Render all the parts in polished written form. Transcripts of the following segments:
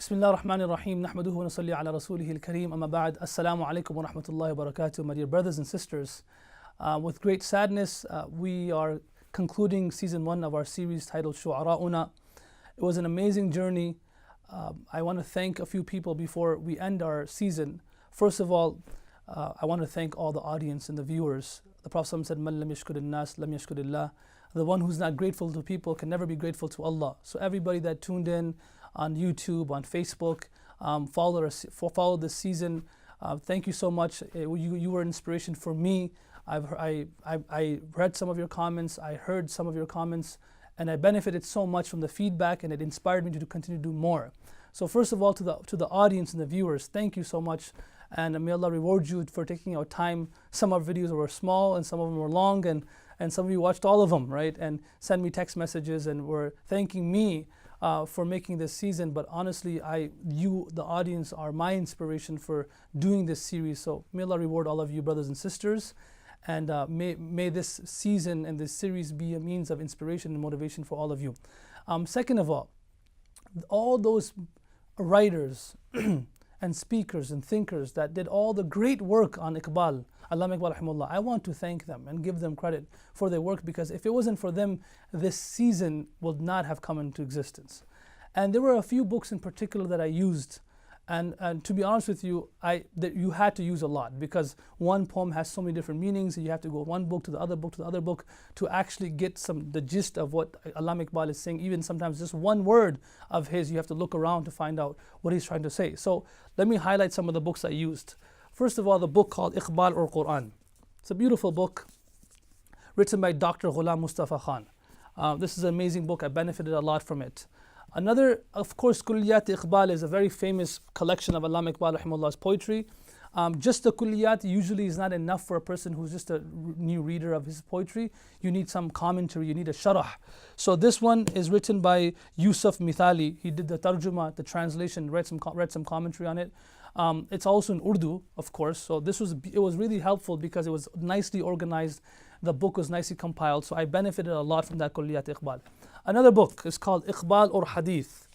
Bismillah ar-Rahman ar-Rahim. Nahmaduhu wa nasalli ala rasulihi al-Kareem. Amma ba'd. Assalamu alaikum wa rahmatullahi wa barakatuh. My dear brothers and sisters, with great sadness, we are concluding season 1 of our series titled Shu'ara'una. It was an amazing journey. I want to thank a few people before we end our season. First of all, I want to thank all the audience and the viewers. The Prophet said, "Man lam yashkur nas lam yashkurillah." The one who's not grateful to people can never be grateful to Allah. So everybody that tuned in on YouTube, on Facebook, followed this season, thank you so much. You were an inspiration for me. I read some of your comments, I heard some of your comments, and I benefited so much from the feedback, and it inspired me to continue to do more. So first of all, to the audience and the viewers, thank you so much, and may Allah reward you for taking out time. Some of our videos were small, and some of them were long, and some of you watched all of them, right? And sent me text messages and were thanking me for making this season. But honestly, you, the audience, are my inspiration for doing this series. So may Allah reward all of you, brothers and sisters. And may this season and this series be a means of inspiration and motivation for all of you. Second of all those writers and speakers and thinkers that did all the great work on Iqbal, Allama Iqbal rahimahullah, I want to thank them and give them credit for their work, because if it wasn't for them, this season would not have come into existence. And there were a few books in particular that I used, and to be honest with you, you had to use a lot, because one poem has so many different meanings, and you have to go one book to the other book to the other book to actually get the gist of what Allama Iqbal is saying. Even sometimes just one word of his, you have to look around to find out what he's trying to say. So let me highlight some of the books I used. First of all, the book called Iqbal or Quran. It's a beautiful book written by Dr. Ghulam Mustafa Khan. This is an amazing book. I benefited a lot from it. Another, of course, Kulliyat Iqbal is a very famous collection of Allama Iqbal rahimahullah's poetry. Just the Kulliyat usually is not enough for a person who's just a new reader of his poetry. You need some commentary, you need a sharah. So this one is written by Yusuf Mithali. He did the tarjuma, the translation, read some commentary on it. It's also in Urdu, of course. So it was really helpful because it was nicely organized. The book was nicely compiled. So I benefited a lot from that Kulliyat Iqbal. Another book is called Iqbal or Hadith.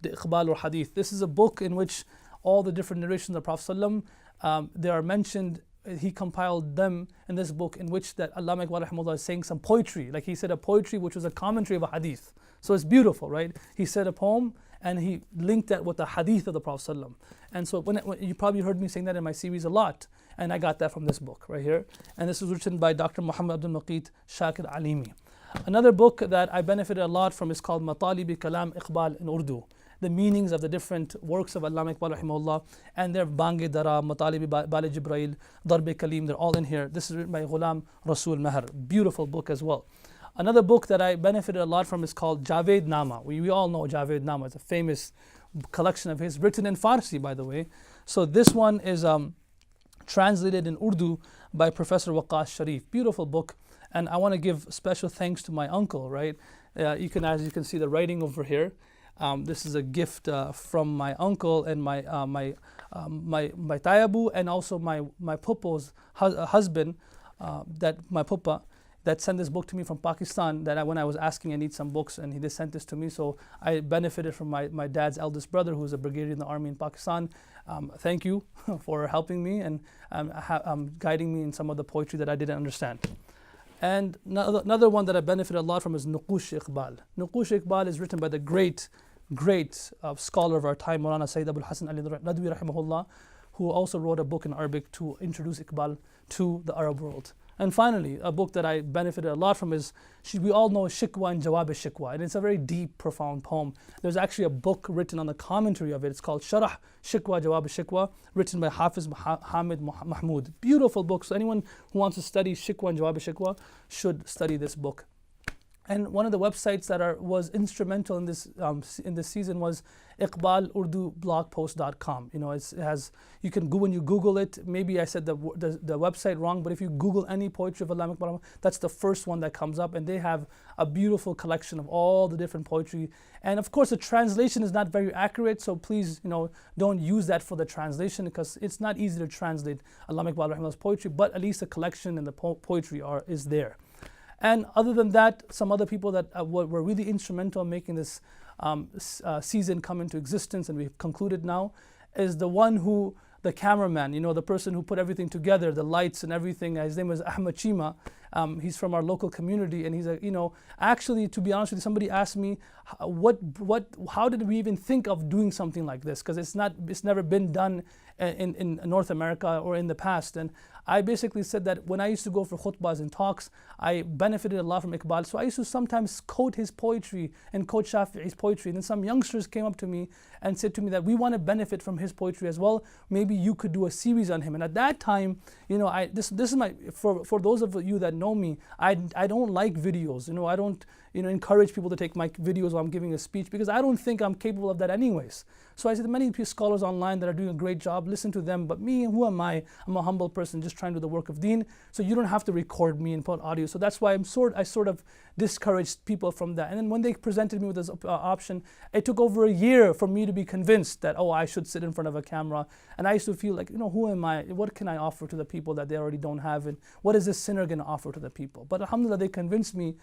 The Iqbal or Hadith. This is a book in which all the different narrations of the Prophet ﷺ, they are mentioned. He compiled them in this book, in which that Allama Iqbal rahimahullah is saying some poetry. Like he said a poetry which was a commentary of a hadith. So it's beautiful, right? He said a poem and he linked that with the hadith of the Prophet ﷺ. And so when you probably heard me saying that in my series a lot, and I got that from this book right here. And this was written by Dr. Muhammad Abdul Maqit Shakir Alimi. Another book that I benefited a lot from is called Matalibi Kalam Iqbal in Urdu. The meanings of the different works of Allama Iqbal rahimahullah, and their Bange Dara, Matalibi Bale Jibrail, Darbe Kalim, they're all in here. This is written by Ghulam Rasul Meher. Beautiful book as well. Another book that I benefited a lot from is called Javed Nama. We all know Javed Nama. It's a famous collection of his, written in Farsi, by the way. So this one is translated in Urdu by Professor Waqas Sharif. Beautiful book. And I want to give special thanks to my uncle, right? As you can see the writing over here. This is a gift from my uncle and my tayabu, and also my pupo's husband, my pupa, that sent this book to me from Pakistan, that when I was asking I need some books, and they sent this to me. So I benefited from my dad's eldest brother, who's a brigadier in the army in Pakistan. Thank you for helping me and guiding me in some of the poetry that I didn't understand. And another one that I benefited a lot from is Nuqush Iqbal. Nuqush Iqbal is written by the great scholar of our time, Maulana Sayyid Abul Hasan Ali Nadwi rahimahullah, who also wrote a book in Arabic to introduce Iqbal to the Arab world. And finally, a book that I benefited a lot from is, we all know Shikwa and Jawab Shikwa, and it's a very deep, profound poem. There's actually a book written on the commentary of it. It's called Sharah Shikwa Jawab Shikwa, written by Hafiz Hamid Mahmud. Beautiful book. So anyone who wants to study Shikwa and Jawab Shikwa should study this book. And one of the websites that was instrumental in this season was iqbalurdublogpost.com. You know, you can go when you Google it. Maybe I said the website wrong, but if you Google any poetry of Allama Iqbal, that's the first one that comes up, and they have a beautiful collection of all the different poetry. And of course, the translation is not very accurate, so please, don't use that for the translation, because it's not easy to translate Allama Iqbal rahimah's poetry. But at least the collection and the poetry is there. And other than that, some other people that were really instrumental in making this season come into existence and we've concluded now, is the one who, the cameraman, you know, the person who put everything together, the lights and everything. His name is Ahmed Chima. He's from our local community, and he's a, you know, actually, to be honest with you, somebody asked me, how did we even think of doing something like this? Because it's never been done in North America or in the past. And I basically said that when I used to go for khutbahs and talks, I benefited a lot from Iqbal. So I used to sometimes quote his poetry and quote Shafi'i's poetry. And then some youngsters came up to me and said to me that we want to benefit from his poetry as well. Maybe you could do a series on him. And at that time, you know, this is my, for those of you that know me, I don't like videos. You know, I don't, you know, encourage people to take my videos while I'm giving a speech, because I don't think I'm capable of that anyways. So I said, many scholars online that are doing a great job, listen to them. But me, who am I? I'm a humble person just trying to do the work of deen. So you don't have to record me and put audio. So that's why I sort of discouraged people from that. And then when they presented me with this option, it took over a year for me to be convinced that, oh, I should sit in front of a camera. And I used to feel like, you know, who am I? What can I offer to the people that they already don't have? And what is this sinner going to offer to the people? But alhamdulillah, they convinced me.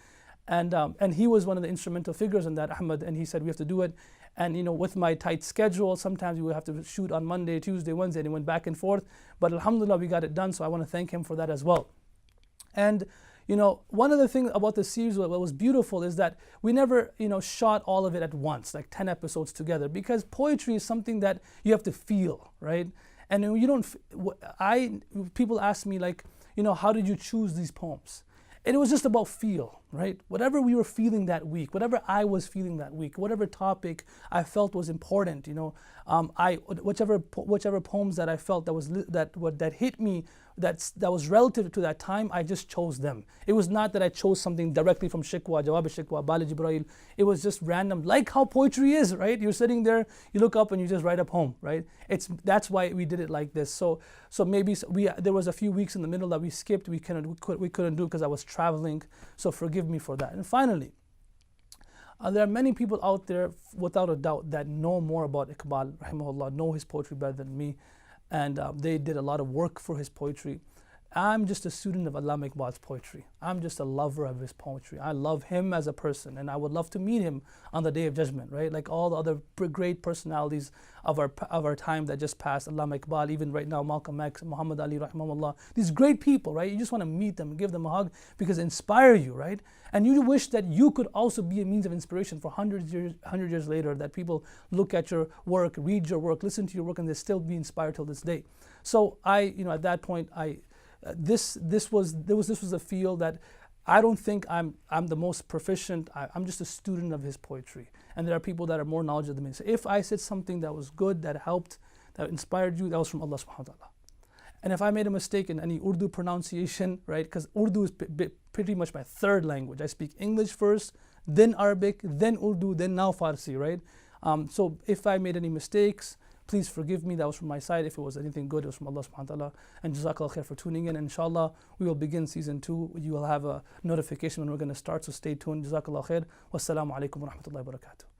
And he was one of the instrumental figures in that, Ahmed, and he said we have to do it. And you know, with my tight schedule, sometimes we would have to shoot on Monday, Tuesday, Wednesday, and it went back and forth. But alhamdulillah, we got it done, so I want to thank him for that as well. And you know, one of the things about the series, what was beautiful is that we never, you know, shot all of it at once, like 10 episodes together, because poetry is something that you have to feel, right? And you don't, people ask me like, you know, how did you choose these poems? And it was just about feel, right? Whatever we were feeling that week, whatever I was feeling that week, whatever topic I felt was important, you know, whichever poems that I felt that hit me, that was relative to that time, I just chose them. It was not that I chose something directly from Shikwa, Jawab Shikwa, Bala Jibrail. It was just random, like how poetry is, right? You're sitting there, you look up and you just write a poem, right? That's why we did it like this. So maybe there was a few weeks in the middle that we skipped. We couldn't do because I was traveling. So forgive me for that. And finally, there are many people out there, without a doubt, that know more about Iqbal, rahimahullah, know his poetry better than me. And they did a lot of work for his poetry. I'm just a student of Allama Iqbal's poetry. I'm just a lover of his poetry. I love him as a person, and I would love to meet him on the Day of Judgment, right? Like all the other great personalities of our time that just passed, Allama Iqbal, even right now, Malcolm X, Muhammad Ali, rahimahullah. These great people, right? You just want to meet them, give them a hug, because they inspire you, right? And you wish that you could also be a means of inspiration for 100 years later, that people look at your work, read your work, listen to your work, and they still be inspired till this day. So at that point, this was a field that I don't think I'm the most proficient. I'm just a student of his poetry, and there are people that are more knowledgeable than me. So if I said something that was good, that helped, that inspired you, that was from Allah subhanahu wa ta'ala. And if I made a mistake in any Urdu pronunciation, right, because Urdu is pretty much my third language. I speak English first, then Arabic, then Urdu, then now Farsi, right? So if I made any mistakes, please forgive me. That was from my side. If it was anything good, it was from Allah subhanahu wa ta'ala. And Jazakallah khair for tuning in. And inshallah, we will begin season 2. You will have a notification when we're going to start, so stay tuned. Jazakallah khair. Wassalamu alaikum wa rahmatullahi wa barakatuh.